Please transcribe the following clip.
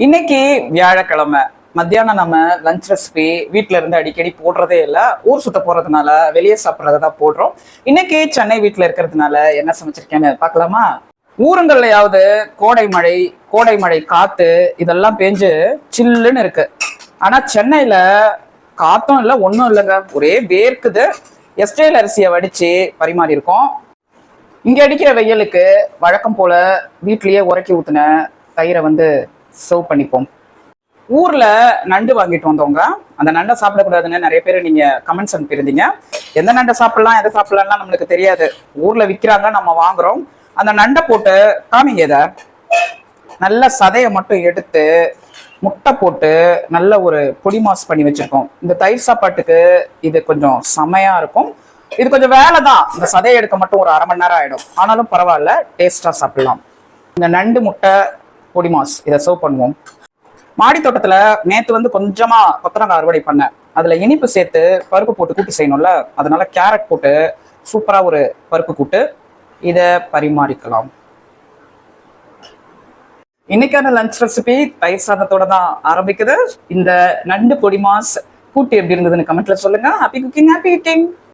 இன்னைக்கு வியாழக்கிழமை மத்தியானம் நம்ம லஞ்ச் ரெசிபி வீட்ல இருந்து அடிக்கடி போடுறதே இல்லை. ஊர் சுத்த போறதுனால வெளியே சாப்பிட்றதான் போடுறோம். இன்னைக்கு சென்னை வீட்ல இருக்கிறதுனால என்ன சமைச்சிருக்கேன்னு பார்க்கலாமா? ஊருங்கள்லயாவது கோடை மழை காத்து இதெல்லாம் பேஞ்சு சில்லுன்னு இருக்கு. ஆனா சென்னையில காத்தும் இல்லை ஒன்றும் இல்லைங்க, ஒரே வேர்க்குது. எஸ்டேல் அரிசியை வடிச்சு பரிமாறி இருக்கோம். இங்க அடிக்கிற வெயிலுக்கு வழக்கம் போல வீட்லயே உரக்கி ஊத்துன தயிரை சர்வ் பண்ணிப்போம். ஊர்ல நண்டு வாங்கிட்டு வந்தவங்க அந்த நண்டை சாப்பிடக்கூடாதுன்னு நிறைய பேர் நீங்க கமெண்ட்ஸ் அனுப்பியிருந்தீங்க. எந்த நண்டை சாப்பிடலாம் எதை சாப்பிடலாம் நம்மளுக்கு தெரியாது. ஊர்ல விற்கிறாங்க, நம்ம வாங்குறோம். அந்த நண்டை போட்டு காமிங்க. இதை நல்ல சதையை மட்டும் எடுத்து முட்டை போட்டு நல்ல ஒரு பொடி மாஸ் பண்ணி வச்சிருக்கோம். இந்த தயிர் சாப்பாட்டுக்கு இது கொஞ்சம் செமையா இருக்கும். இது கொஞ்சம் வேலை தான், இந்த சதையை எடுக்க மட்டும் ஒரு அரை மணி நேரம் ஆயிடும். ஆனாலும் பரவாயில்ல, டேஸ்டா சாப்பிடலாம். இந்த நண்டு முட்டை பொடி மாஸ் இதை சர்வ் பண்ணுவோம். மாடி தோட்டத்துல நேத்து கொஞ்சமா கொத்தரங்காய் அறுவடை பண்ணேன். அதுல இனிப்பு சேர்த்து பருப்பு போட்டு கூட்டு செய்யணும்ல, அதனால கேரட் போட்டு சூப்பரா ஒரு பருப்பு கூட்டு இதை பரிமாறிக்கலாம். இன்னைக்கான லஞ்ச் ரெசிபி தயிர் சாதத்தோட தான் ஆரம்பிக்குது. இந்த நண்டு பொடி மாஸ் கூட்டு எப்படி இருந்ததுன்னு கமெண்ட்ல சொல்லுங்க. Happy cooking, happy eating.